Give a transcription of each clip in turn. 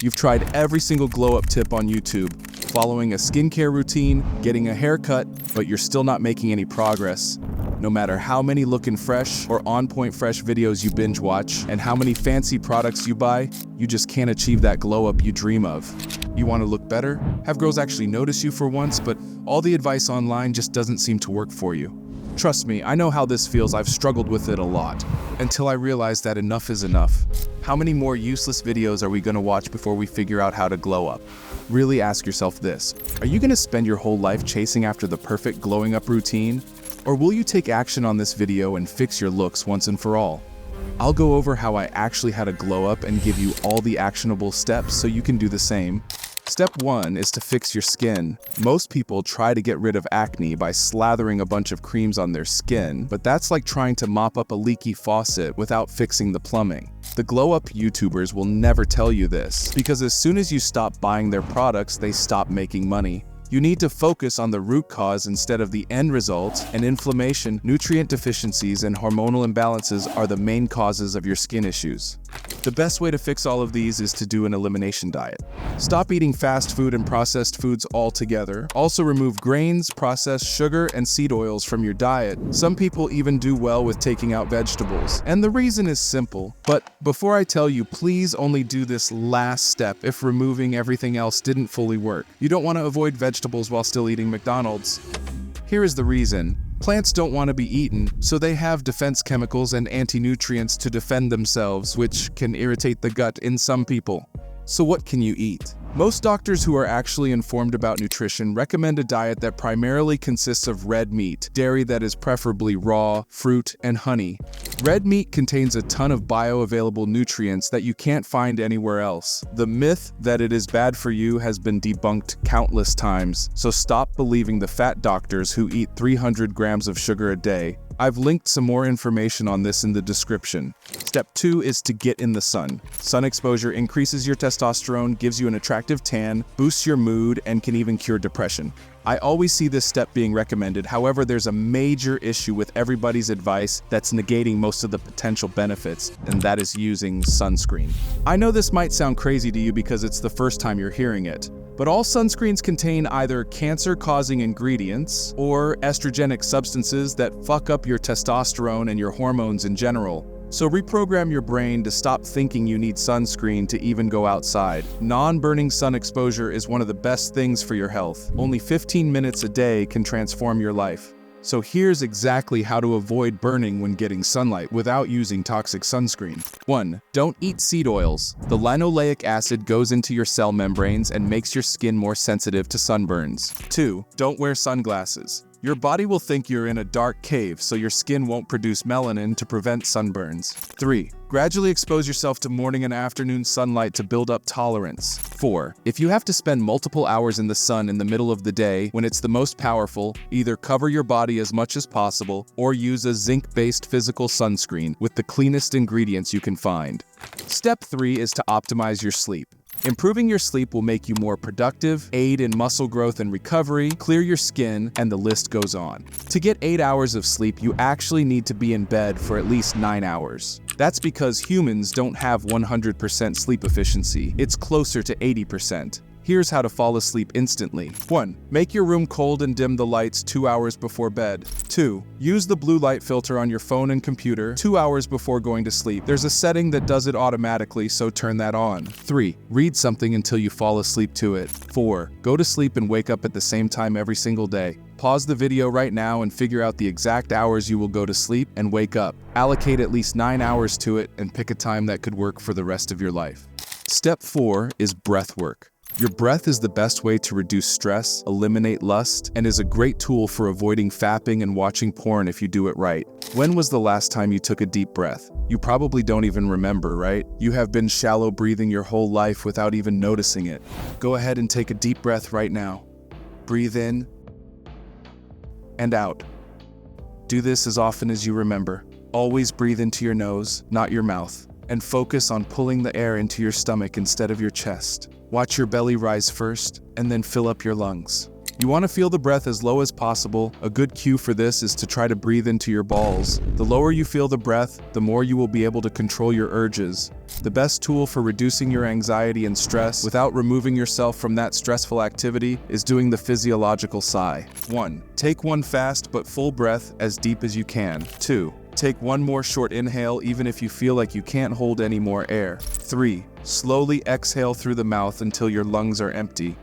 You've tried every single glow-up tip on YouTube, following a skincare routine, getting a haircut, but you're still not making any progress. No matter how many looking fresh or on-point fresh videos you binge watch and how many fancy products you buy, you just can't achieve that glow-up you dream of. You want to look better? Have girls actually notice you for once, but all the advice online just doesn't seem to work for you. Trust me, I know how this feels. I've struggled with it a lot, until I realized that enough is enough. How many more useless videos are we going to watch before we figure out how to glow up? Really ask yourself this: are you going to spend your whole life chasing after the perfect glowing up routine? Or will you take action on this video and fix your looks once and for all? I'll go over how I actually had a glow up and give you all the actionable steps so you can do the same. Step 1 is to fix your skin. Most people try to get rid of acne by slathering a bunch of creams on their skin, but that's like trying to mop up a leaky faucet without fixing the plumbing. The glow-up YouTubers will never tell you this, because as soon as you stop buying their products, they stop making money. You need to focus on the root cause instead of the end result, and inflammation, nutrient deficiencies, and hormonal imbalances are the main causes of your skin issues. The best way to fix all of these is to do an elimination diet. Stop eating fast food and processed foods altogether. Also remove grains, processed sugar, and seed oils from your diet. Some people even do well with taking out vegetables. And the reason is simple. But before I tell you, please only do this last step if removing everything else didn't fully work. You don't want to avoid vegetables while still eating McDonald's. Here is the reason. Plants don't want to be eaten, so they have defense chemicals and anti-nutrients to defend themselves, which can irritate the gut in some people. So what can you eat? Most doctors who are actually informed about nutrition recommend a diet that primarily consists of red meat, dairy that is preferably raw, fruit, and honey. Red meat contains a ton of bioavailable nutrients that you can't find anywhere else. The myth that it is bad for you has been debunked countless times, so stop believing the fat doctors who eat 300 grams of sugar a day. I've linked some more information on this in the description. Step 2 is to get in the sun. Sun exposure increases your testosterone, gives you an attractive tan, boosts your mood, and can even cure depression. I always see this step being recommended. However, there's a major issue with everybody's advice that's negating most of the potential benefits, and that is using sunscreen. I know this might sound crazy to you because it's the first time you're hearing it, but all sunscreens contain either cancer-causing ingredients or estrogenic substances that fuck up your testosterone and your hormones in general. So reprogram your brain to stop thinking you need sunscreen to even go outside. Non-burning sun exposure is one of the best things for your health. Only 15 minutes a day can transform your life. So here's exactly how to avoid burning when getting sunlight without using toxic sunscreen. 1. Don't eat seed oils. The linoleic acid goes into your cell membranes and makes your skin more sensitive to sunburns. 2. Don't wear sunglasses. Your body will think you're in a dark cave, so your skin won't produce melanin to prevent sunburns. 3. Gradually expose yourself to morning and afternoon sunlight to build up tolerance. 4. If you have to spend multiple hours in the sun in the middle of the day when it's the most powerful, either cover your body as much as possible or use a zinc-based physical sunscreen with the cleanest ingredients you can find. Step 3 is to optimize your sleep. Improving your sleep will make you more productive, aid in muscle growth and recovery, clear your skin, and the list goes on. To get 8 hours of sleep, you actually need to be in bed for at least 9 hours. That's because humans don't have 100% sleep efficiency. It's closer to 80%. Here's how to fall asleep instantly. 1. Make your room cold and dim the lights 2 hours before bed. 2. Use the blue light filter on your phone and computer 2 hours before going to sleep. There's a setting that does it automatically, so turn that on. 3. Read something until you fall asleep to it. 4. Go to sleep and wake up at the same time every single day. Pause the video right now and figure out the exact hours you will go to sleep and wake up. Allocate at least 9 hours to it and pick a time that could work for the rest of your life. Step 4 is breath work. Your breath is the best way to reduce stress, eliminate lust, and is a great tool for avoiding fapping and watching porn if you do it right. When was the last time you took a deep breath? You probably don't even remember, right? You have been shallow breathing your whole life without even noticing it. Go ahead and take a deep breath right now. Breathe in and out. Do this as often as you remember. Always breathe into your nose, not your mouth, and focus on pulling the air into your stomach instead of your chest. Watch your belly rise first, and then fill up your lungs. You want to feel the breath as low as possible. A good cue for this is to try to breathe into your balls. The lower you feel the breath, the more you will be able to control your urges. The best tool for reducing your anxiety and stress without removing yourself from that stressful activity is doing the physiological sigh. 1. Take one fast but full breath as deep as you can. 2. Take one more short inhale even if you feel like you can't hold any more air. 3. Slowly exhale through the mouth until your lungs are empty.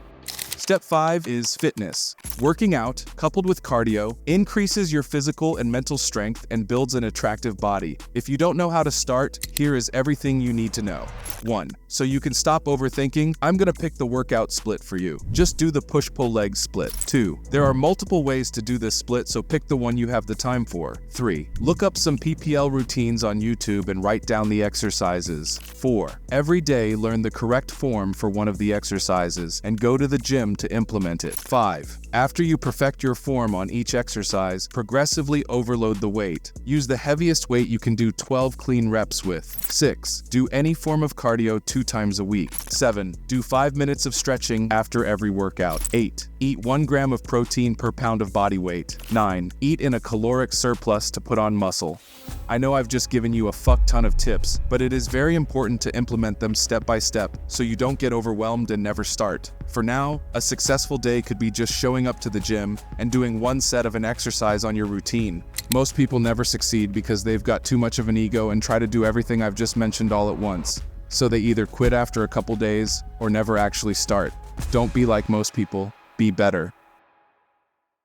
Step 5 is fitness. Working out, coupled with cardio, increases your physical and mental strength and builds an attractive body. If you don't know how to start, here is everything you need to know. 1. So you can stop overthinking, I'm gonna pick the workout split for you. Just do the push-pull leg split. 2. There are multiple ways to do this split, so pick the one you have the time for. 3. Look up some PPL routines on YouTube and write down the exercises. 4. Every day learn the correct form for one of the exercises and go to the gym to implement it. 5. After you perfect your form on each exercise, progressively overload the weight. Use the heaviest weight you can do 12 clean reps with. 6. Do any form of cardio 2 times a week. 7. Do 5 minutes of stretching after every workout. 8. Eat 1 gram of protein per pound of body weight. 9. Eat in a caloric surplus to put on muscle. I know I've just given you a fuck ton of tips, but it is very important to implement them step by step so you don't get overwhelmed and never start. For now, a successful day could be just showing up to the gym and doing 1 set of an exercise on your routine. Most people never succeed because they've got too much of an ego and try to do everything I've just mentioned all at once. So they either quit after a couple days or never actually start. Don't be like most people, be better.